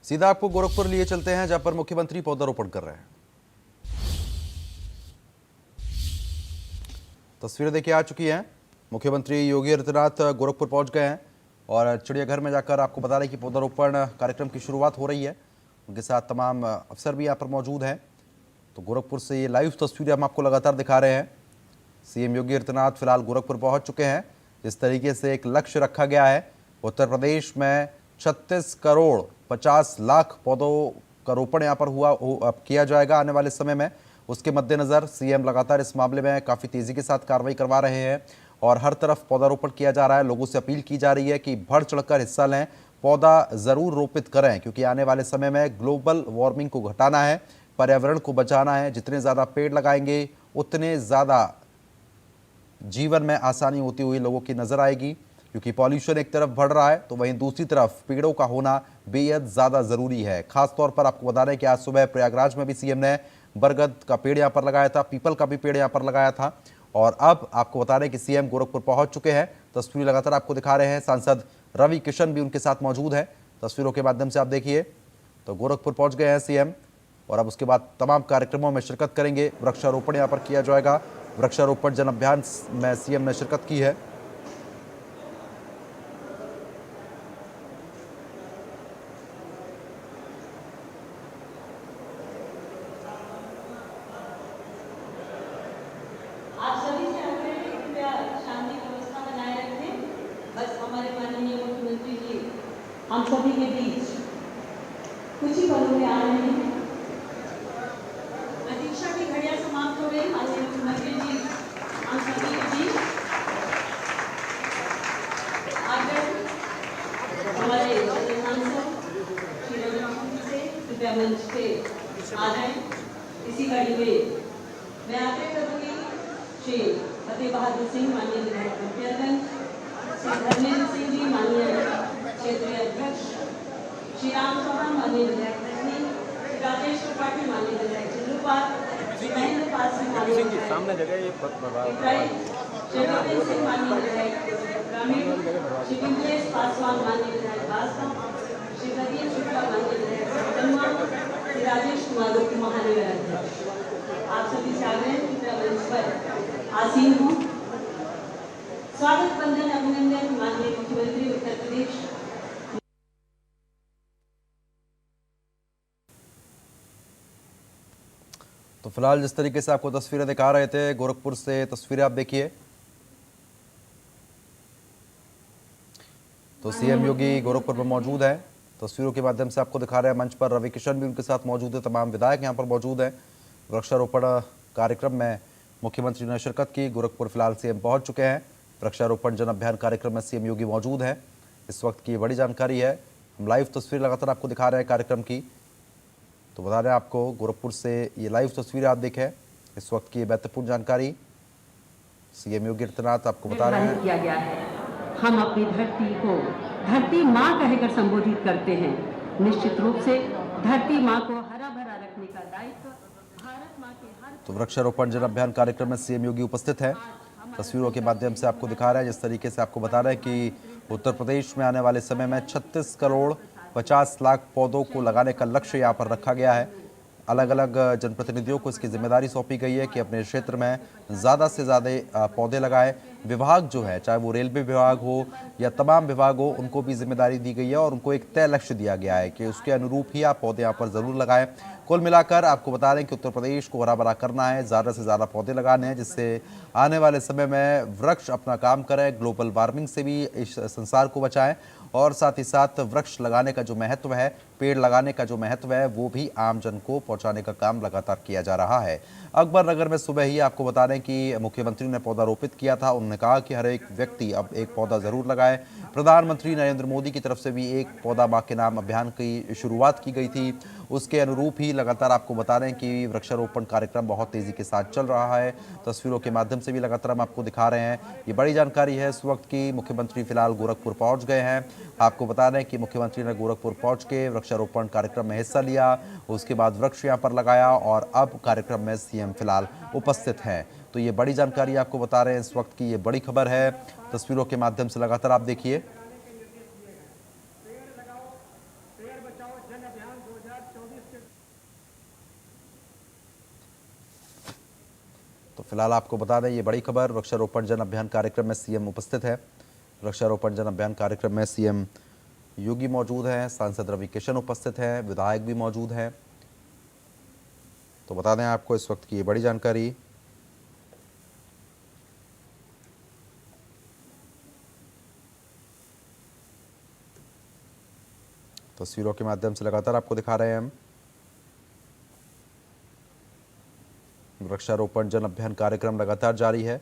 सीधा आपको गोरखपुर लिए चलते हैं, जहां पर मुख्यमंत्री पौधारोपण कर रहे हैं। तस्वीरें देखिए आ चुकी हैं। मुख्यमंत्री योगी आदित्यनाथ गोरखपुर पहुंच गए हैं और चिड़ियाघर में जाकर आपको बता रहे कि पौधारोपण कार्यक्रम की शुरुआत हो रही है। उनके साथ तमाम अफसर भी यहाँ पर मौजूद हैं। तो गोरखपुर से ये लाइव तस्वीरें हम आपको लगातार दिखा रहे हैं। सीएम योगी आदित्यनाथ फिलहाल गोरखपुर पहुंच चुके हैं। जिस तरीके से एक लक्ष्य रखा गया है, उत्तर प्रदेश में 36 करोड़ 50 लाख पौधों का रोपण यहाँ पर किया जाएगा आने वाले समय में। उसके मद्देनज़र सीएम लगातार इस मामले में काफ़ी तेज़ी के साथ कार्रवाई करवा रहे हैं और हर तरफ पौधारोपण किया जा रहा है। लोगों से अपील की जा रही है कि बढ़ चढ़कर हिस्सा लें, पौधा ज़रूर रोपित करें, क्योंकि आने वाले समय में ग्लोबल वार्मिंग को घटाना है, पर्यावरण को बचाना है। जितने ज़्यादा पेड़ लगाएंगे उतने ज़्यादा जीवन में आसानी होती हुई लोगों की नज़र आएगी, क्योंकि पॉल्यूशन एक तरफ बढ़ रहा है तो वहीं दूसरी तरफ पेड़ों का होना बेहद ज़्यादा ज़रूरी है। खास तौर पर आपको बता रहे हैं कि आज सुबह प्रयागराज में भी सीएम ने बरगद का पेड़ यहाँ पर लगाया था, पीपल का भी पेड़ यहाँ पर लगाया था। और अब आपको बता रहे हैं कि सीएम गोरखपुर पहुंच चुके हैं। तस्वीर लगातार आपको दिखा रहे हैं। सांसद रवि किशन भी उनके साथ मौजूद है। तस्वीरों के माध्यम से आप देखिए तो गोरखपुर पहुंच गए हैं सीएम और अब उसके बाद तमाम कार्यक्रमों में शिरकत करेंगे। वृक्षारोपण यहाँ पर किया जाएगा। वृक्षारोपण जन अभियान में सीएम ने शिरकत की है। आप सभी से आग्रह है कि कृपया शांति व्यवस्था बनाए रखें। बस हमारे माननीय मुख्यमंत्री जी हम सभी के बीच कुछ ही पलों में आ रहे हैं। प्रतीक्षा की घड़ियां समाप्त हो गई। माननीय मुख्यमंत्री जी हम सभी के बीच आकर हमारे सांसद श्री रवि से कृपया मंच पे आ जाए। इसी घड़ी में मैं आग्रह करूंगी श्री फतेह बहादुर सिंह माननीय विधायक बख्तियारगंज, श्री धर्मेंद्र सिंह जी माननीय क्षेत्रीय अध्यक्ष, श्री राम चौहान माननीय विधायक रजनी, श्री राजेश त्रिपाठी माननीय विधायक चिल्लूपाल, श्री महेंद्र पाल सिंह माननीय श्री गोविंद सिंह माननीय विधायक ग्रामीण, श्री विमलेश पासवान माननीय विधायक बांसगांव, श्री प्रदीप शुक्ला माननीय विधायक सतनवा, श्री राजेश कुमार गुप्ता महानगर अध्यक्ष। आप सभी से आग्रह है कि मंच पर आसीन हो। स्वागत बंधन अभिनंदन माननीय मुख्यमंत्री उत्तर प्रदेश। तो फिलहाल जिस तरीके से आपको तस्वीरें दिखा रहे थे गोरखपुर से, तस्वीरें आप देखिए। तो सीएम योगी गोरखपुर पर मौजूद है। तस्वीरों के माध्यम से आपको दिखा रहे हैं। मंच पर रवि किशन भी उनके साथ मौजूद है। तमाम विधायक यहाँ पर मौजूद हैं। वृक्षारोपण कार्यक्रम में मुख्यमंत्री ने शिरकत की। गोरखपुर फिलहाल सीएम पहुंच चुके हैं। वृक्षारोपण जन अभियान कार्यक्रम में सीएम योगी मौजूद हैं। इस वक्त की बड़ी जानकारी है। हम लाइव तस्वीर लगातार आपको दिखा रहे हैं कार्यक्रम की। तो बता रहे हैं आपको गोरखपुर से ये लाइव तस्वीरें आप देखें। इस वक्त की महत्वपूर्ण जानकारी सीएम योगी आदित्यनाथ आपको बता रहे हैं। किया गया है। हम अपनी धरती को धरती माँ कहकर संबोधित करते हैं। निश्चित रूप से धरती माँ को हरा भरा रखने का दायित्व भारत माँ के हर। तो वृक्षारोपण जन अभियान कार्यक्रम में सीएम योगी उपस्थित है। तस्वीरों के माध्यम से आपको दिखा रहे हैं। जिस तरीके से आपको बता रहे हैं कि उत्तर प्रदेश में आने वाले समय में 36 करोड़ 50 लाख पौधों को लगाने का लक्ष्य यहाँ पर रखा गया है। अलग अलग जनप्रतिनिधियों को इसकी जिम्मेदारी सौंपी गई है कि अपने क्षेत्र में ज़्यादा से ज़्यादा पौधे लगाएं। विभाग जो है, चाहे वो रेलवे विभाग हो या तमाम विभाग हो, उनको भी जिम्मेदारी दी गई है और उनको एक तय लक्ष्य दिया गया है कि उसके अनुरूप ही आप पौधे यहाँ पर ज़रूर लगाएं। कुल मिलाकर आपको बता दें कि उत्तर प्रदेश को हरा भरा करना है, ज़्यादा से ज़्यादा पौधे लगाने हैं, जिससे आने वाले समय में वृक्ष अपना काम करें, ग्लोबल वार्मिंग से भी इस संसार को बचाएं और साथ ही साथ वृक्ष लगाने का जो महत्व है, पेड़ लगाने का जो महत्व है, वो भी आम जन को पहुंचाने का काम लगातार किया जा रहा है। अकबर नगर में सुबह ही आपको बता दें कि मुख्यमंत्री ने पौधा रोपित किया था। उन्होंने कहा कि हर एक व्यक्ति अब एक पौधा जरूर लगाए। प्रधानमंत्री नरेंद्र मोदी की तरफ से भी एक पौधा मां के नाम अभियान की शुरुआत की गई थी। उसके अनुरूप ही लगातार आपको बता रहे हैं कि वृक्षारोपण कार्यक्रम बहुत तेजी के साथ चल रहा है। तस्वीरों के माध्यम से भी लगातार हम आपको दिखा रहे हैं। ये बड़ी जानकारी है इस वक्त की। मुख्यमंत्री फिलहाल गोरखपुर पहुंच गए हैं। आपको बता रहे हैं कि मुख्यमंत्री ने गोरखपुर पहुंच के वृक्षारोपण कार्यक्रम में हिस्सा लिया, उसके बाद वृक्ष यहाँ पर लगाया और अब कार्यक्रम में सीएम फिलहाल उपस्थित हैं। तो ये बड़ी जानकारी आपको बता रहे हैं इस वक्त की, ये बड़ी खबर है। तस्वीरों के माध्यम से लगातार आप देखिए। बचाओ जन अभियान 2024 के तो फिलहाल आपको बता दें ये बड़ी खबर, वृक्षारोपण जन अभियान कार्यक्रम में सीएम उपस्थित है। वृक्षारोपण जन अभियान कार्यक्रम में सीएम योगी मौजूद हैं, सांसद रवि किशन उपस्थित हैं, विधायक भी मौजूद हैं। तो बता दें आपको इस वक्त की ये बड़ी जानकारी। तस्वीरों के माध्यम से लगातार आपको दिखा रहे हैं हम। वृक्षारोपण जन अभियान कार्यक्रम लगातार जारी है।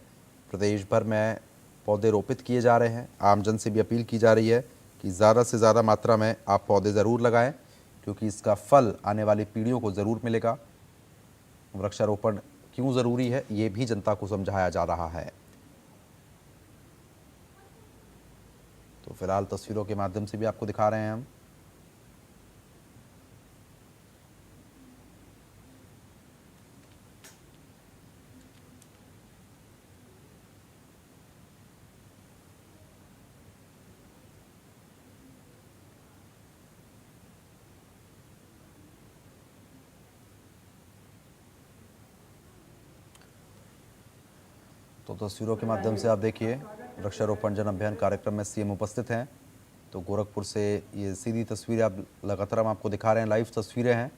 प्रदेश भर में पौधे रोपित किए जा रहे हैं। आमजन से भी अपील की जा रही है कि ज़्यादा से ज़्यादा मात्रा में आप पौधे ज़रूर लगाएं, क्योंकि इसका फल आने वाली पीढ़ियों को ज़रूर मिलेगा। वृक्षारोपण क्यों ज़रूरी है ये भी जनता को समझाया जा रहा है। तो फिलहाल तस्वीरों के माध्यम से भी आपको दिखा रहे हैं हम। तो तस्वीरों के माध्यम से आप देखिए, वृक्षारोपण जन अभियान कार्यक्रम में सीएम उपस्थित हैं। तो गोरखपुर से ये सीधी तस्वीरें आप लगातार हम आपको दिखा रहे हैं, लाइव तस्वीरें हैं।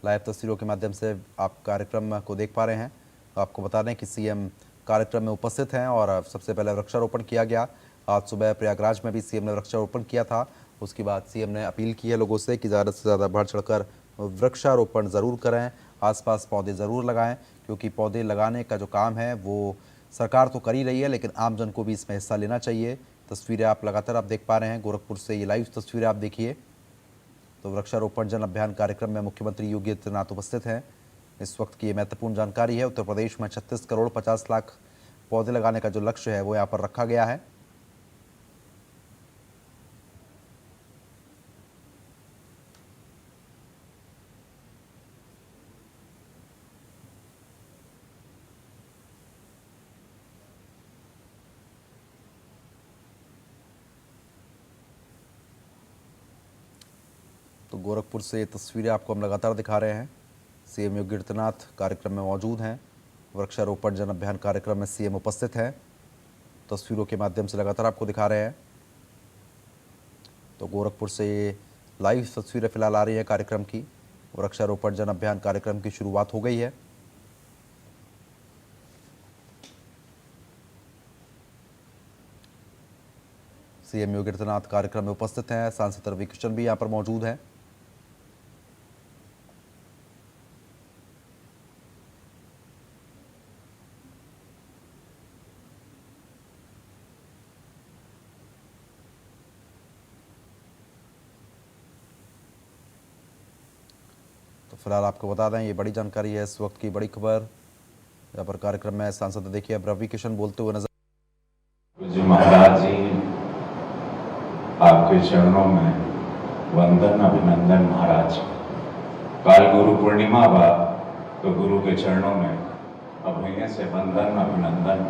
लाइव तस्वीरों के माध्यम से आप कार्यक्रम को देख पा रहे हैं। तो आपको बता दें कि सीएम कार्यक्रम में उपस्थित हैं और सबसे पहले वृक्षारोपण किया गया। आज सुबह प्रयागराज में भी सीएम ने वृक्षारोपण किया था। उसके बाद सीएम ने अपील की है लोगों से कि ज़्यादा से ज़्यादा बढ़ चढ़कर वृक्षारोपण ज़रूर करें, आसपास पौधे ज़रूर लगाएं, क्योंकि पौधे लगाने का जो काम है वो सरकार तो कर ही रही है, लेकिन आमजन को भी इसमें हिस्सा लेना चाहिए। तस्वीरें आप लगातार आप देख पा रहे हैं गोरखपुर से, ये लाइव तस्वीरें आप देखिए। तो वृक्षारोपण जन अभियान कार्यक्रम में मुख्यमंत्री योगी आदित्यनाथ उपस्थित हैं। इस वक्त की ये महत्वपूर्ण जानकारी है। उत्तर प्रदेश में 36 करोड़ 50 लाख पौधे लगाने का जो लक्ष्य है वो यहाँ पर रखा गया है। तो गोरखपुर से ये तस्वीरें आपको हम लगातार दिखा रहे हैं। सीएम योगी आदित्यनाथ कार्यक्रम में मौजूद हैं। वृक्षारोपण जन अभियान कार्यक्रम में सीएम उपस्थित हैं। तस्वीरों के माध्यम से लगातार आपको दिखा रहे हैं। तो गोरखपुर से ये लाइव तस्वीरें फिलहाल आ रही है कार्यक्रम की। वृक्षारोपण जन अभियान कार्यक्रम की शुरुआत हो गई है। सीएम योगी आदित्यनाथ कार्यक्रम में उपस्थित हैं। सांसद रवि किशन भी यहाँ पर मौजूद हैं। तो फिलहाल आपको बता दें ये बड़ी जानकारी है, इस वक्त की बड़ी खबर। यहाँ पर कार्यक्रम में सांसद देखिए अब रवि किशन बोलते हुए नजर। जी महाराज जी, आपके चरणों में वंदन अभिनंदन महाराज। काल गुरु पूर्णिमा बा तो गुरु के चरणों में अभिनय से वंदन अभिनंदन,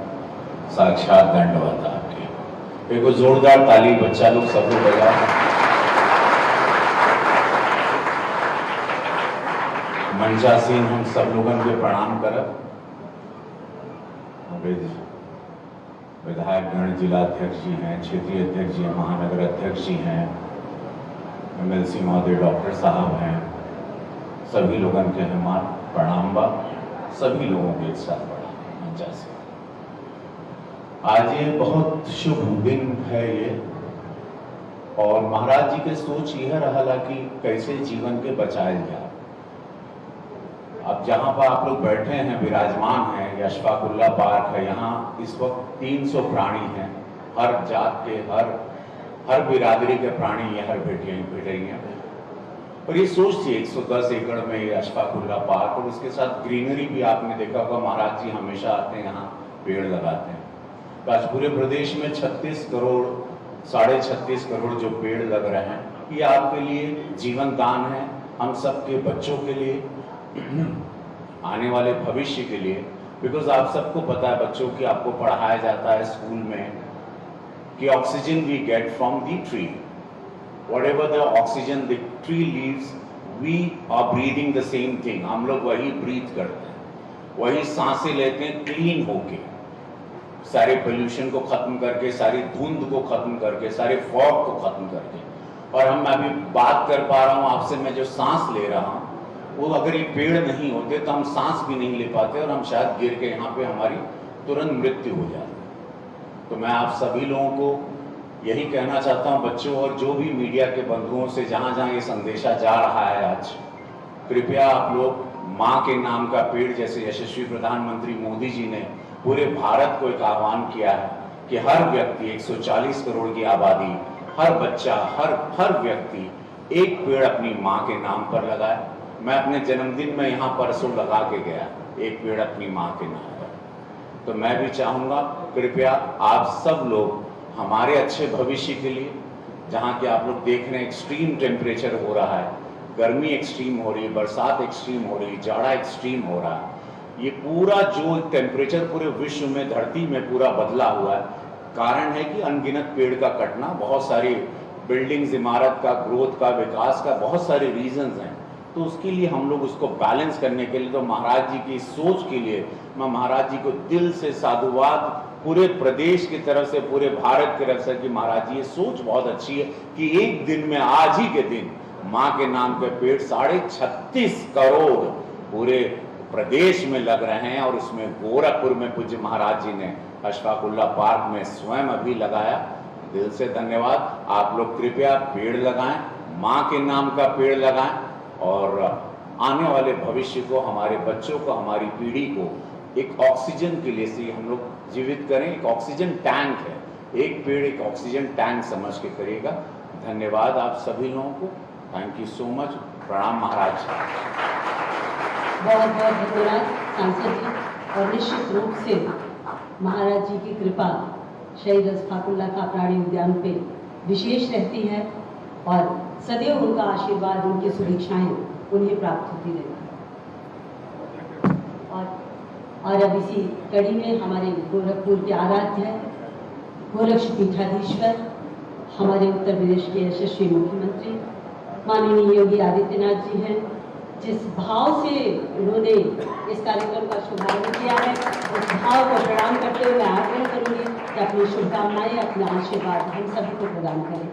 साक्षात दंडवत आपके। एक जोरदार ताली बच्चा लोग सब लोग बजा। मंचासीन हम सब लोगन के प्रणाम करब। विधायक गण, जिला अध्यक्ष जी हैं, क्षेत्रीय अध्यक्ष जी हैं, महानगर अध्यक्ष जी हैं, एमएलसी महोदय डॉक्टर साहब हैं, सभी लोगन के हमार प्रणाम बा। सभी लोगों के एक साथ बड़ा मंचा से आज ये बहुत शुभ दिन है ये, और महाराज जी के सोच यह रहा कि कैसे जीवन के बचाए जाए। अब जहां पर आप लोग बैठे हैं, विराजमान हैं, ये अशफाकुल्ला पार्क है। यहाँ इस वक्त 300 प्राणी हैं, हर जात के, हर बिरादरी के प्राणी यहाँ बैठे हैं। और ये सोच थी 110 एकड़ में ये अशफाकुल्ला पार्क, और उसके साथ ग्रीनरी भी आपने देखा होगा। महाराज जी हमेशा आते हैं यहाँ, पेड़ लगाते हैं। तो आज पूरे प्रदेश में 36 करोड़ 36.5 करोड़ जो पेड़ लग रहे हैं, ये आपके लिए जीवन दान है, हम सबके बच्चों के लिए, आने वाले भविष्य के लिए। बिकॉज आप सबको पता है, बच्चों की आपको पढ़ाया जाता है स्कूल में कि oxygen we get from the tree, whatever the oxygen the tree leaves, we are breathing the same thing. हम लोग वही breathe करते हैं, वही सांसें लेते हैं क्लीन होके, सारे पोल्यूशन को खत्म करके, सारी धुंध को खत्म करके, सारे फॉग को खत्म करके। और हम अभी बात कर पा रहा हूँ आपसे, मैं जो सांस ले रहा हूँ वो अगर ये पेड़ नहीं होते तो हम सांस भी नहीं ले पाते और हम शायद गिर के यहाँ पे हमारी तुरंत मृत्यु हो जाती। तो मैं आप सभी लोगों को यही कहना चाहता हूँ, बच्चों और जो भी मीडिया के बंधुओं से, जहाँ जहाँ ये संदेशा जा रहा है आज, कृपया आप लोग माँ के नाम का पेड़, जैसे यशस्वी प्रधानमंत्री मोदी जी ने पूरे भारत को एक आह्वान किया है कि हर व्यक्ति, 140 करोड़ की आबादी, हर बच्चा, हर व्यक्ति एक पेड़ अपनी माँ के नाम पर लगाए। मैं अपने जन्मदिन में यहाँ परसों लगा के गया एक पेड़ अपनी माँ के नाम पर। तो मैं भी चाहूँगा, कृपया आप सब लोग हमारे अच्छे भविष्य के लिए, जहाँ कि आप लोग देख रहे हैं एक्सट्रीम टेम्परेचर हो रहा है, गर्मी एक्सट्रीम हो रही है, बरसात एक्सट्रीम हो रही है, जाड़ा एक्सट्रीम हो रहा है, ये पूरा जो टेम्परेचर पूरे विश्व में, धरती में पूरा बदला हुआ है, कारण है कि अनगिनत पेड़ का कटना, बहुत सारी बिल्डिंग्स, इमारत का ग्रोथ का, विकास का बहुत सारे रीजंस हैं। तो उसके लिए हम लोग उसको बैलेंस करने के लिए, तो महाराज जी की सोच के लिए मैं महाराज जी को दिल से साधुवाद पूरे प्रदेश की तरफ से, पूरे भारत की तरफ से, कि महाराज जी ये सोच बहुत अच्छी है कि एक दिन में, आज ही के दिन माँ के नाम के पेड़ 36.5 करोड़ पूरे प्रदेश में लग रहे हैं। और उसमें गोरखपुर में पूज्य महाराज जी ने अशफाकुल्ला पार्क में स्वयं अभी लगाया। दिल से धन्यवाद। आप लोग कृपया पेड़ लगाएं, माँ के नाम का पेड़ लगाएं और आने वाले भविष्य को, हमारे बच्चों को, हमारी पीढ़ी को एक ऑक्सीजन के लिए से हम लोग जीवित करें। एक ऑक्सीजन टैंक है, एक पेड़ एक ऑक्सीजन टैंक समझ के करिएगा। धन्यवाद आप सभी लोगों को। Thank you so much. प्रणाम महाराज। बहुत बहुत धन्यवाद सांसद जी। और निश्चित रूप से महाराज जी की कृपा शहीद अशफाकुल्ला का प्राणी उद्यान पे विशेष रहती है और सदैव उनका आशीर्वाद, उनकी शुभेच्छाएं उन्हें प्राप्त होती रहती है। और अब इसी कड़ी में हमारे गोरखपुर के आराध्य गोरक्ष पीठाधीश्वर, हमारे उत्तर प्रदेश के यशस्वी मुख्यमंत्री माननीय योगी आदित्यनाथ जी हैं, जिस भाव से उन्होंने इस कार्यक्रम का शुभारंभ किया है, उस भाव को प्रणाम करते हुए मैं आग्रह करूंगी कि अपनी शुभकामनाएं, अपना आशीर्वाद हम सभी को प्रदान करें।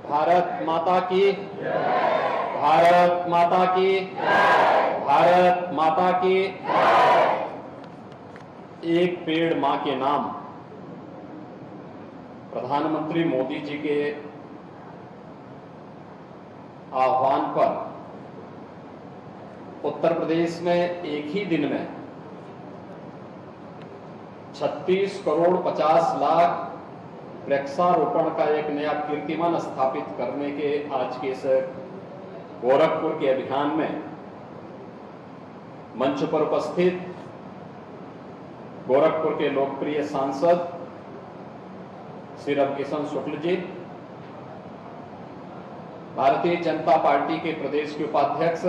भारत माता की, भारत माता की, भारत माता की। एक पेड़ मां के नाम प्रधानमंत्री मोदी जी के आह्वान पर उत्तर प्रदेश में एक ही दिन में 36 करोड़ 50 लाख वृक्षारोपण का एक नया कीर्तिमान स्थापित करने के आज के इस गोरखपुर के अभियान में मंच पर उपस्थित गोरखपुर के लोकप्रिय सांसद श्री रविकिशन शुक्ल जी, भारतीय जनता पार्टी के प्रदेश के उपाध्यक्ष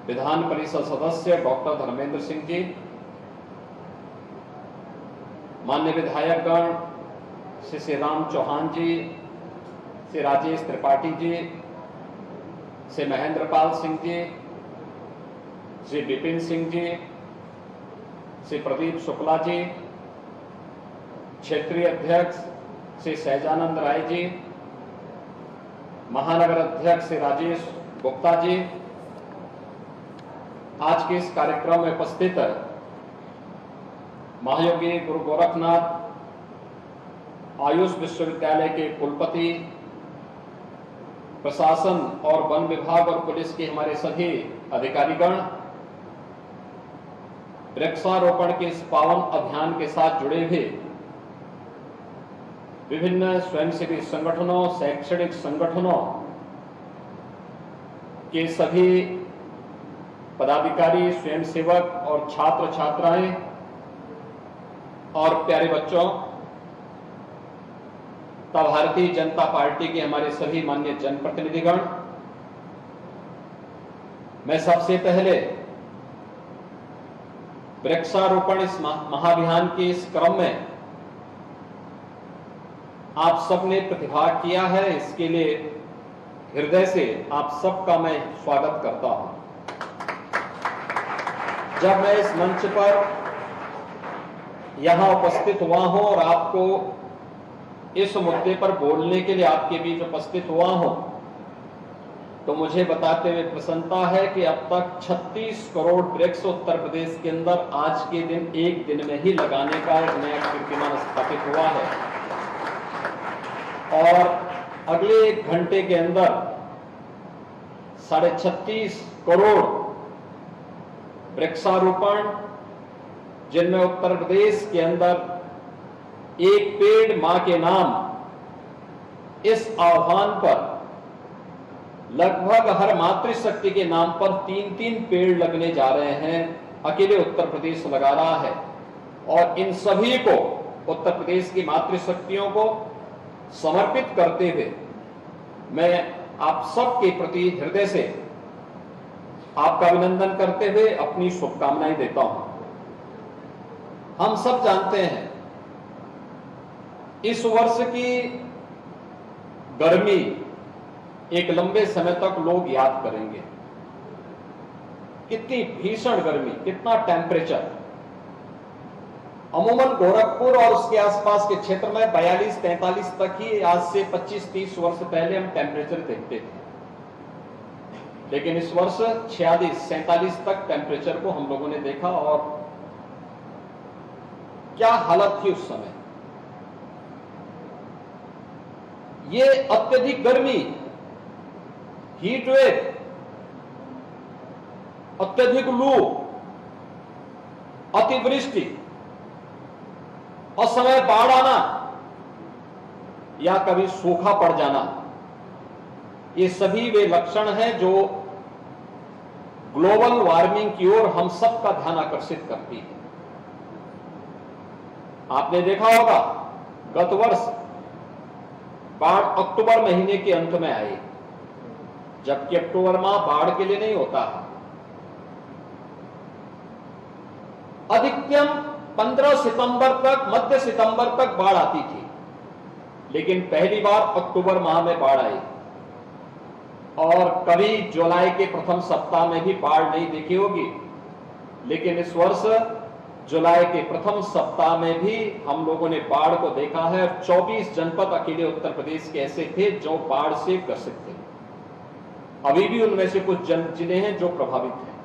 विधान परिषद सदस्य डॉक्टर धर्मेंद्र सिंह जी, मान्य विधायकगण श्री राम चौहान जी, श्री राजेश त्रिपाठी जी, श्री महेंद्रपाल सिंह जी, श्री विपिन सिंह जी, श्री प्रदीप शुक्ला जी, क्षेत्रीय अध्यक्ष श्री सहजानंद राय जी, महानगर अध्यक्ष श्री राजेश गुप्ता जी, आज के इस कार्यक्रम में उपस्थित महायोगी गुरु गोरखनाथ आयुष विश्वविद्यालय के कुलपति, प्रशासन और वन विभाग और पुलिस के हमारे सभी अधिकारीगण, वृक्षारोपण के इस पावन अभियान के साथ जुड़े हुए विभिन्न स्वयंसेवी संगठनों, शैक्षणिक संगठनों के सभी पदाधिकारी, स्वयंसेवक और छात्र छात्राएं और प्यारे बच्चों, तथा भारतीय जनता पार्टी के हमारे सभी माननीय जनप्रतिनिधिगण, मैं सबसे पहले वृक्षारोपण इस महाअभियान के इस क्रम में आप सबने प्रतिभाग किया है, इसके लिए हृदय से आप सबका मैं स्वागत करता हूं। जब मैं इस मंच पर यहां उपस्थित हुआ हूं और आपको इस मुद्दे पर बोलने के लिए आपके बीच उपस्थित हुआ हूं, तो मुझे बताते हुए प्रसन्नता है कि अब तक 36 करोड़ वृक्ष उत्तर प्रदेश के अंदर आज के दिन एक दिन में ही लगाने का एक नया कीर्तिमान स्थापित हुआ है और अगले 1 घंटे के अंदर 36.5 करोड़ वृक्षारोपण, जिनमें उत्तर प्रदेश के अंदर एक पेड़ मां के नाम, इस आह्वान पर लगभग हर मातृशक्ति के नाम पर 3-3 पेड़ लगने जा रहे हैं। अकेले उत्तर प्रदेश लगा रहा है और इन सभी को, उत्तर प्रदेश की मातृशक्तियों को समर्पित करते हुए मैं आप सबके प्रति हृदय से आपका अभिनंदन करते हुए अपनी शुभकामनाएं देता हूं। हम सब जानते हैं इस वर्ष की गर्मी एक लंबे समय तक लोग याद करेंगे। कितनी भीषण गर्मी, कितना टेम्परेचर। अमूमन गोरखपुर और उसके आसपास के क्षेत्र में 42-43 तक ही आज से 25-30 वर्ष पहले हम टेम्परेचर देखते थे, लेकिन इस वर्ष 46-47 तक टेम्परेचर को हम लोगों ने देखा और क्या हालत थी उस समय। ये अत्यधिक गर्मी, हीट वेव, अत्यधिक लू, अतिवृष्टि, असमय बाढ़ आना या कभी सूखा पड़ जाना, ये सभी वे लक्षण हैं जो ग्लोबल वार्मिंग की ओर हम सब का ध्यान आकर्षित करती है। आपने देखा होगा गत वर्ष बाढ़ अक्टूबर महीने के अंत में आई, जबकि अक्टूबर माह बाढ़ के लिए नहीं होता है। अधिकतम 15 सितंबर तक, मध्य सितंबर तक बाढ़ आती थी, लेकिन पहली बार अक्टूबर माह में बाढ़ आई और कभी जुलाई के प्रथम सप्ताह में भी बाढ़ नहीं देखी होगी, लेकिन इस वर्ष जुलाई के प्रथम सप्ताह में भी हम लोगों ने बाढ़ को देखा है। 24 जनपद अकेले उत्तर प्रदेश के ऐसे थे जो बाढ़ से ग्रसित थे। अभी भी उनमें से कुछ जिले हैं जो प्रभावित हैं।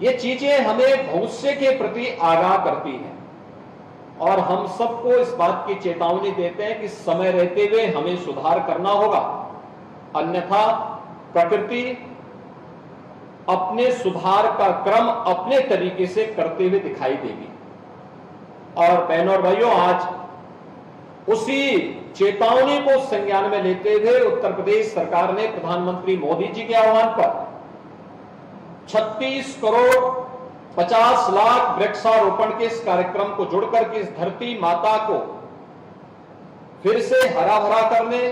ये चीजें हमें भविष्य के प्रति आगाह करती हैं और हम सबको इस बात की चेतावनी देते हैं कि समय रहते हुए हमें सुधार करना होगा, अन्यथा प्रकृति अपने सुधार का क्रम अपने तरीके से करते हुए दिखाई देगी। और बहनों और भाइयों, आज उसी चेतावनी को संज्ञान में लेते हुए उत्तर प्रदेश सरकार ने प्रधानमंत्री मोदी जी के आह्वान पर 36 करोड़ 50 लाख वृक्षारोपण के इस कार्यक्रम को जोड़कर के इस धरती माता को फिर से हरा भरा करने,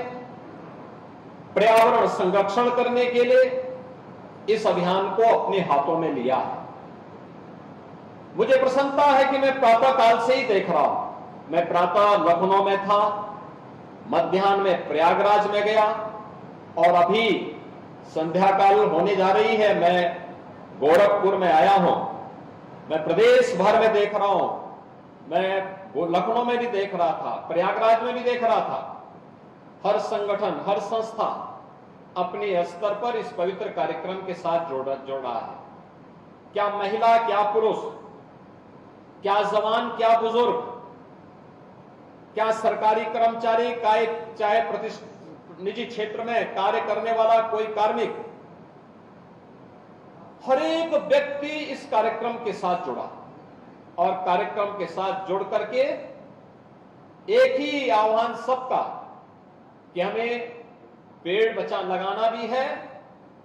पर्यावरण संरक्षण करने के लिए इस अभियान को अपने हाथों में लिया है। मुझे प्रसन्नता है कि मैं प्रातः काल से ही देख रहा हूं। मैं प्रातः लखनऊ में था, मध्याह्न में प्रयागराज में गया और अभी संध्या काल होने जा रही है, मैं गोरखपुर में आया हूं। मैं प्रदेश भर में देख रहा हूं, मैं लखनऊ में भी देख रहा था, प्रयागराज में भी देख रहा था। हर संगठन, हर संस्था अपने स्तर पर इस पवित्र कार्यक्रम के साथ जोड़ा है। क्या महिला, क्या पुरुष, क्या जवान, क्या बुजुर्ग, क्या सरकारी कर्मचारी, चाहे निजी क्षेत्र में कार्य करने वाला कोई कार्मिक, हर एक व्यक्ति इस कार्यक्रम के साथ जुड़ा और कार्यक्रम के साथ जुड़ करके एक ही आह्वान सबका कि हमें पेड़ लगाना भी है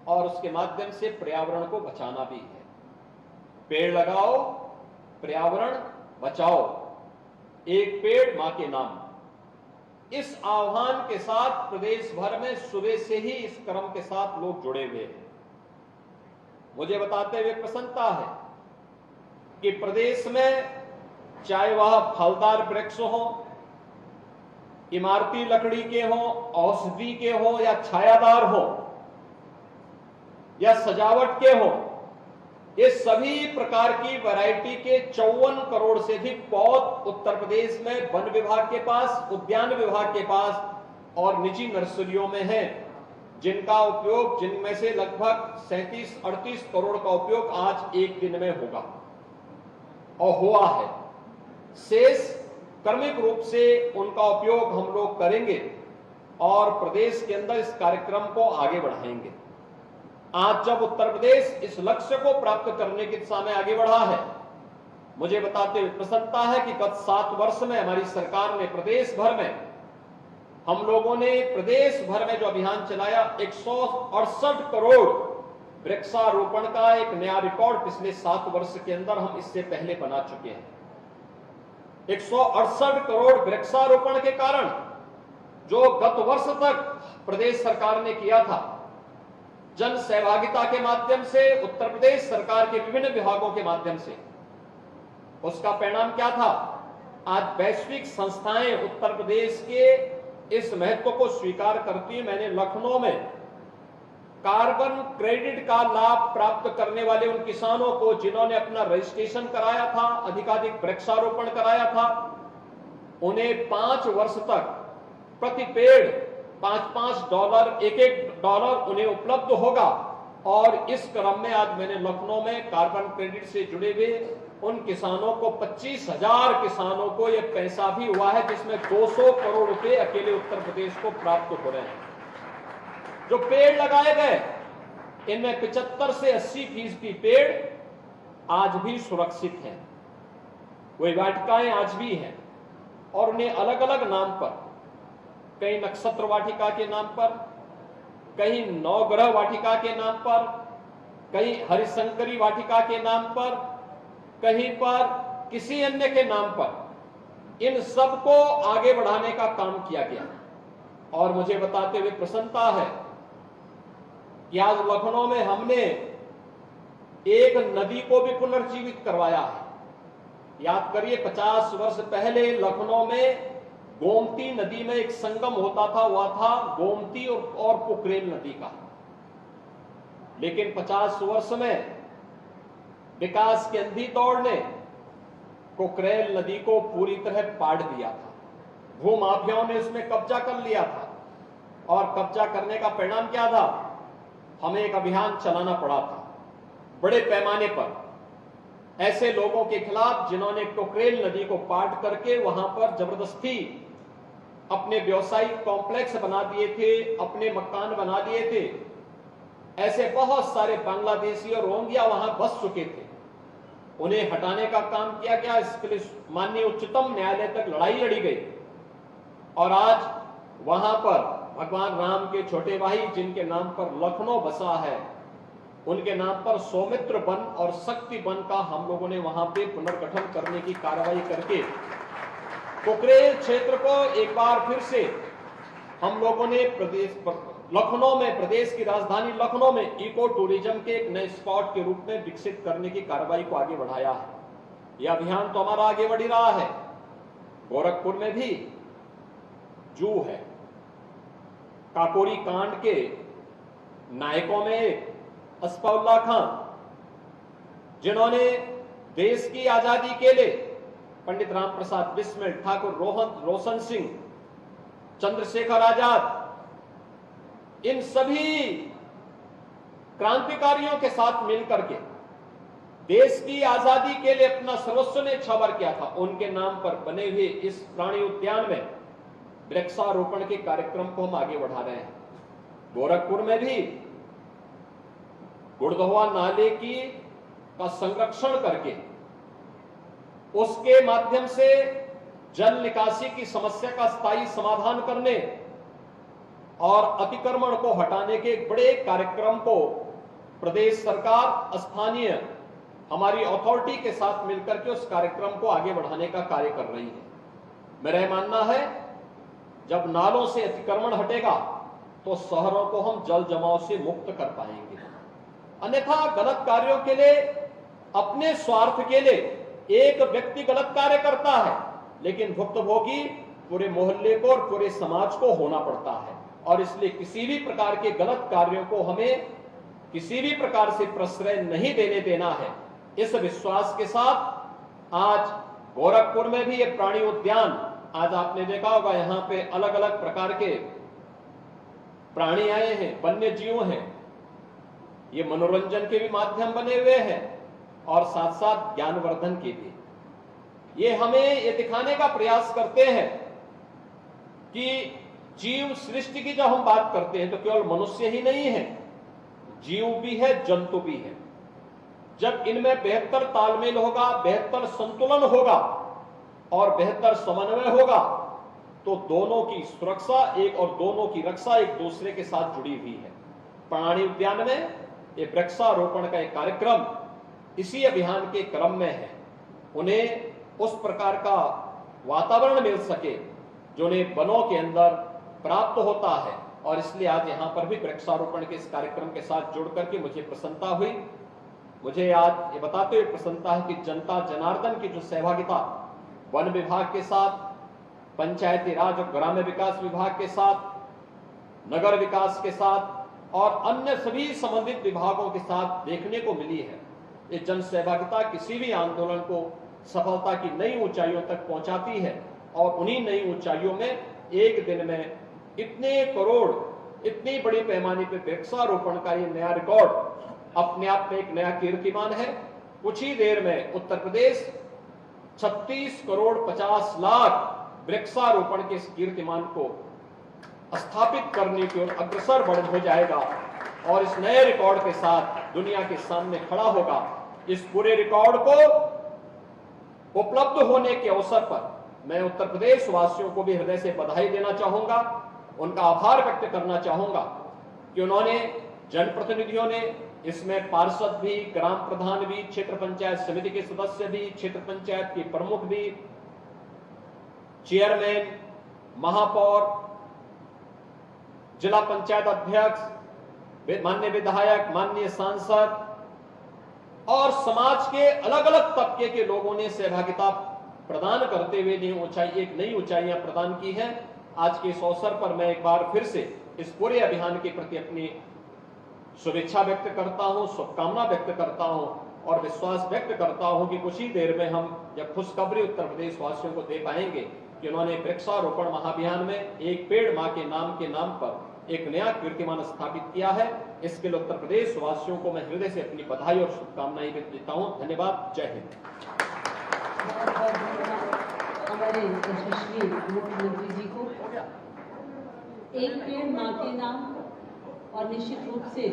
और उसके माध्यम से पर्यावरण को बचाना भी है। पेड़ लगाओ, पर्यावरण बचाओ, एक पेड़ मां के नाम। इस आह्वान के साथ प्रदेश भर में सुबह से ही इस क्रम के साथ लोग जुड़े हुए हैं। मुझे बताते हुए प्रसन्नता है कि प्रदेश में चाहे वह फलदार वृक्ष हो, इमारती लकड़ी के हो, औषधि के हो या छायादार हो या सजावट के हो, ये सभी प्रकार की वैरायटी के 54 करोड़ से अधिक पौध उत्तर प्रदेश में वन विभाग के पास, उद्यान विभाग के पास और निजी नर्सरियों में है, जिनका उपयोग, जिनमें से लगभग 37-38 करोड़ का उपयोग आज एक दिन में होगा और हुआ है। शेष क्रमिक रूप से उनका उपयोग हम लोग करेंगे और प्रदेश के अंदर इस कार्यक्रम को आगे बढ़ाएंगे। आज जब उत्तर प्रदेश इस लक्ष्य को प्राप्त करने की दिशा में आगे बढ़ा है, मुझे बताते हुए प्रसन्नता है कि गत 7 वर्ष में हमारी सरकार ने प्रदेश भर में, हम लोगों ने प्रदेश भर में जो अभियान चलाया, 168 करोड़ वृक्षारोपण का एक नया रिकॉर्ड पिछले 7 वर्ष के अंदर हम इससे पहले बना चुके हैं। 168 करोड़ वृक्षारोपण के कारण जो गत वर्ष तक प्रदेश सरकार ने किया था, जन सहभागिता के माध्यम से, उत्तर प्रदेश सरकार के विभिन्न विभागों के माध्यम से, उसका परिणाम क्या था? आज वैश्विक संस्थाएं उत्तर प्रदेश के इस महत्व को स्वीकार करती हैं। मैंने लखनऊ में कार्बन क्रेडिट का लाभ प्राप्त करने वाले उन किसानों को, जिन्होंने अपना रजिस्ट्रेशन कराया था, अधिकाधिक वृक्षारोपण कराया था, उन्हें 5 वर्ष तक प्रति पेड़ $5-5, $1 उन्हें उपलब्ध होगा। और इस क्रम में आज मैंने लखनऊ में कार्बन क्रेडिट से जुड़े हुए उन किसानों को, 25,000 किसानों को यह पैसा भी हुआ है, जिसमें 200 करोड़ रुपए अकेले उत्तर प्रदेश को प्राप्त हो रहे हैं। जो पेड़ लगाए गए, इनमें 75 से 80% पेड़ आज भी सुरक्षित हैं। वही वाटिकाएं आज भी हैं और उन्हें अलग अलग नाम पर, कहीं नक्षत्र वाटिका के नाम पर, कहीं नवग्रह वाटिका के नाम पर, कहीं हरिशंकरी वाटिका के नाम पर, कहीं पर किसी अन्य के नाम पर, इन सबको आगे बढ़ाने का काम किया गया। और मुझे बताते हुए प्रसन्नता है कि आज लखनऊ में हमने एक नदी को भी पुनर्जीवित करवाया है। याद करिए, 50 वर्ष पहले लखनऊ में गोमती नदी में एक संगम होता था, वह था गोमती और पोखरेल नदी का। लेकिन 50 वर्ष में विकास की अंधी दौड़ ने पोखरेल नदी को पूरी तरह पाड़ दिया था। भूमाफियाओं ने इसमें कब्जा कर लिया था और कब्जा करने का परिणाम क्या था? हमें एक अभियान चलाना पड़ा था बड़े पैमाने पर ऐसे लोगों के खिलाफ, जिन्होंने पोखरेल नदी को पाट करके वहां पर जबरदस्ती अपने व्यवसायिक कॉम्प्लेक्स बना दिए थे, अपने मकान बना लिए थे। ऐसे बहुत सारे बांग्लादेशी और रोहिंग्या वहां बस चुके थे। उन्हें हटाने का काम किया गया। इसके लिए माननीय उच्चतम न्यायालय तक लड़ाई लड़ी गई और आज वहां पर भगवान राम के छोटे भाई, जिनके नाम पर लखनऊ बसा है, उनके नाम पर सौमित्र वन और शक्ति वन का हम लोगों ने वहां पे पुनर्गठन करने की कार्रवाई करके पोखरेल क्षेत्र को एक बार फिर से हम लोगों ने लखनऊ में, प्रदेश की राजधानी लखनऊ में इको टूरिज्म के एक नए स्पॉट के रूप में विकसित करने की कार्रवाई को आगे बढ़ाया है। यह अभियान तो हमारा आगे बढ़ रहा है। गोरखपुर में भी जू है। काकोरी कांड के नायकों में असफाउल्ला खां, जिन्होंने देश की आजादी के लिए पंडित राम प्रसाद बिस्मिल, ठाकुर रोशन सिंह, चंद्रशेखर आजाद, इन सभी क्रांतिकारियों के साथ मिलकर के देश की आजादी के लिए अपना सर्वस्व ने न्यौछावर किया था, उनके नाम पर बने हुए इस प्राणी उद्यान में वृक्षारोपण के कार्यक्रम को हम आगे बढ़ा रहे हैं। गोरखपुर में भी गुड़दहवा नाले का संरक्षण करके उसके माध्यम से जल निकासी की समस्या का स्थायी समाधान करने और अतिक्रमण को हटाने के एक बड़े कार्यक्रम को प्रदेश सरकार स्थानीय हमारी अथॉरिटी के साथ मिलकर के उस कार्यक्रम को आगे बढ़ाने का कार्य कर रही है। मेरा यह मानना है, जब नालों से अतिक्रमण हटेगा तो शहरों को हम जल जमाव से मुक्त कर पाएंगे। अन्यथा गलत कार्यों के लिए, अपने स्वार्थ के लिए एक व्यक्ति गलत कार्य करता है, लेकिन भुक्तभोगी पूरे मोहल्ले को और पूरे समाज को होना पड़ता है। और इसलिए किसी भी प्रकार के गलत कार्यों को हमें किसी भी प्रकार से प्रश्रय नहीं देने देना है। इस विश्वास के साथ आज गोरखपुर में भी ये प्राणी उद्यान, आज आपने देखा होगा यहां पे अलग अलग प्रकार के प्राणी आए हैं, वन्य जीव हैं। ये मनोरंजन के भी माध्यम बने हुए हैं और साथ साथ ज्ञानवर्धन के भी। ये हमें ये दिखाने का प्रयास करते हैं कि जीव सृष्टि की जब हम बात करते हैं तो केवल मनुष्य ही नहीं है, जीव भी है, जंतु भी है। जब इनमें बेहतर तालमेल होगा, बेहतर संतुलन होगा और बेहतर समन्वय होगा तो दोनों की सुरक्षा एक और दोनों की रक्षा एक दूसरे के साथ जुड़ी हुई है। प्राणी उद्यान में ये वृक्षारोपण का एक कार्यक्रम इसी अभियान के क्रम में है। उन्हें उस प्रकार का वातावरण मिल सके जो उन्हें वनों के अंदर प्राप्त होता है और इसलिए आज यहां पर भी वृक्षारोपण के इस कार्यक्रम के साथ जुड़ करके मुझे प्रसन्नता हुई। मुझे आज ये बताते हुए प्रसन्नता है कि जनता जनार्दन की जो सहभागिता वन विभाग के साथ, पंचायती राज और ग्राम्य विकास विभाग के साथ, नगर विकास के साथ और अन्य सभी संबंधित विभागों के साथ देखने को मिली है। ये जन सहभागिता किसी भी आंदोलन को सफलता की नई ऊंचाइयों तक पहुंचाती है और उन्हीं नई ऊंचाइयों में एक दिन में इतने करोड़, इतनी बड़ी पैमाने पर वृक्षारोपण का ये नया रिकॉर्ड अपने आप में एक नया कीर्तिमान है। कुछ ही देर में उत्तर प्रदेश 36 करोड़ 50 लाख वृक्षारोपण के इस कीर्तिमान को स्थापित करने की ओर अग्रसर बढ़ हो जाएगा और इस नए रिकॉर्ड के साथ दुनिया के सामने खड़ा होगा। इस पूरे रिकॉर्ड को उपलब्ध होने के अवसर पर मैं उत्तर प्रदेश वासियों को भी हृदय से बधाई देना चाहूंगा, उनका आभार व्यक्त करना चाहूंगा कि उन्होंने, जनप्रतिनिधियों ने, इसमें पार्षद भी, ग्राम प्रधान भी, क्षेत्र पंचायत समिति के सदस्य भी, क्षेत्र पंचायत के प्रमुख भी, चेयरमैन, महापौर, जिला पंचायत अध्यक्ष, माननीय विधायक, माननीय सांसद और समाज के अलग अलग तबके के लोगों ने सहभागिता प्रदान करते हुए एक नई ऊंचाइयां प्रदान की हैं। आज के इस अवसर पर मैं एक बार फिर से इस पूरे अभियान के प्रति अपनी शुभेच्छा व्यक्त करता हूं, शुभकामना व्यक्त करता हूं और विश्वास व्यक्त करता हूं कि कुछ ही देर में हम यह खुशखबरी उत्तर प्रदेश वासियों को दे पाएंगे कि उन्होंने वृक्षारोपण महाअभियान में एक पेड़ मां के नाम पर एक नया कीर्तिमान स्थापित किया है। इसके लिए उत्तर प्रदेश वासियों को मैं हृदय से अपनी बधाई और शुभकामनाएं देता हूं। धन्यवाद। जय हिंद। हमारे यशस्वी मुख्यमंत्री जी को एक पेड़ मां के नाम और निश्चित रूप से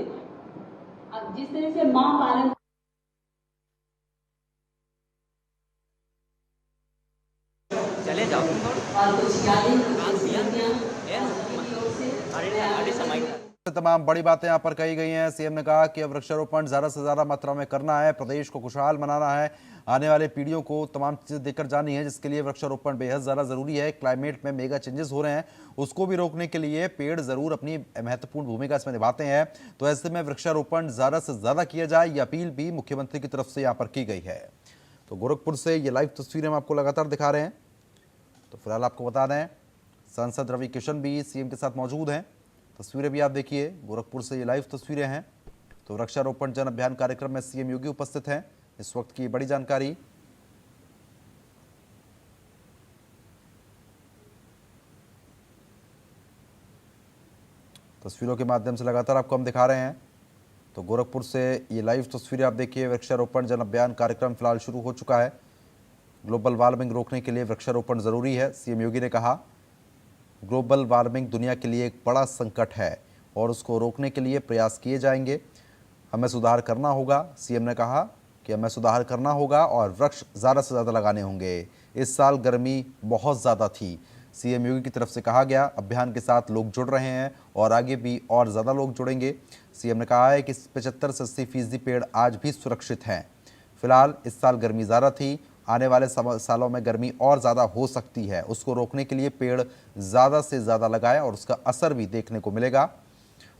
जिस तरह से मां पालन चले जाओ और कुछ यादें तमाम बड़ी बातें यहाँ पर कही गई हैं। सीएम ने कहा कि अब वृक्षारोपण ज़्यादा से ज़्यादा मात्रा में करना है, प्रदेश को खुशहाल बनाना है, आने वाले पीढ़ियों को तमाम चीज़ें देकर जानी है, जिसके लिए वृक्षारोपण बेहद ज़्यादा ज़रूरी है। क्लाइमेट में मेगा चेंजेस हो रहे हैं, उसको भी रोकने के लिए पेड़ ज़रूर अपनी महत्वपूर्ण भूमिका इसमें निभाते हैं। तो ऐसे में वृक्षारोपण ज़्यादा से ज़्यादा किया जाए, ये अपील भी मुख्यमंत्री की तरफ से यहाँ पर की गई है। तो गोरखपुर से ये लाइव तस्वीरें हम आपको लगातार दिखा रहे हैं। तो फिलहाल आपको बता दें, सांसद रवि किशन भी सीएम के साथ मौजूद हैं। तस्वीरें भी आप देखिए, गोरखपुर से ये लाइव तस्वीरें हैं। तो वृक्षारोपण जन अभियान कार्यक्रम में सीएम योगी उपस्थित हैं। इस वक्त की बड़ी जानकारी। तस्वीरों के माध्यम से लगातार आपको हम दिखा रहे हैं। तो गोरखपुर से ये लाइव तस्वीरें आप देखिए। वृक्षारोपण जन अभियान कार्यक्रम फिलहाल शुरू हो चुका है। ग्लोबल वार्मिंग रोकने के लिए वृक्षारोपण जरूरी है। सीएम योगी ने कहा, ग्लोबल वार्मिंग दुनिया के लिए एक बड़ा संकट है और उसको रोकने के लिए प्रयास किए जाएंगे। हमें सुधार करना होगा। सीएम ने कहा कि हमें सुधार करना होगा और वृक्ष ज़्यादा से ज़्यादा लगाने होंगे। इस साल गर्मी बहुत ज़्यादा थी। सीएम योगी की तरफ से कहा गया, अभियान के साथ लोग जुड़ रहे हैं और आगे भी और ज़्यादा लोग जुड़ेंगे। सीएम ने कहा है कि 75 से 80% पेड़ आज भी सुरक्षित हैं। फिलहाल इस साल गर्मी ज़्यादा थी, आने वाले सालों में गर्मी और ज़्यादा हो सकती है। उसको रोकने के लिए पेड़ ज़्यादा से ज़्यादा लगाएं और उसका असर भी देखने को मिलेगा।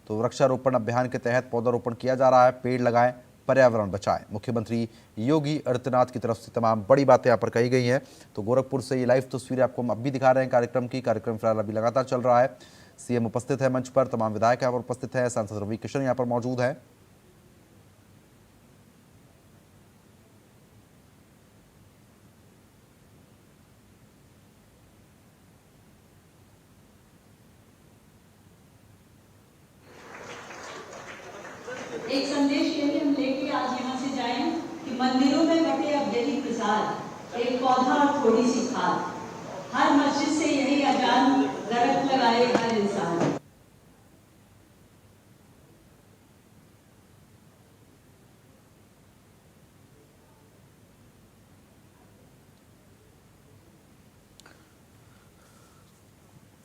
तो वृक्षारोपण अभियान के तहत पौधारोपण किया जा रहा है। पेड़ लगाएं, पर्यावरण बचाएं। मुख्यमंत्री योगी आदित्यनाथ की तरफ से तमाम बड़ी बातें यहाँ पर कही गई हैं। तो गोरखपुर से ये लाइव तस्वीरें आपको हम अब भी दिखा रहे हैं कार्यक्रम की। कार्यक्रम फिलहाल अभी लगातार चल रहा है। सीएम उपस्थित है मंच पर, तमाम विधायक यहाँ पर उपस्थित है, सांसद रवि किशन यहाँ पर मौजूद है। एक संदेश यही हम लेके आज यहाँ से जाएं कि मंदिरों में बटे अब यही प्रसाद, एक पौधा और थोड़ी सी खाद। हर मस्जिद से यही अजान, दरख्त लगाए, हर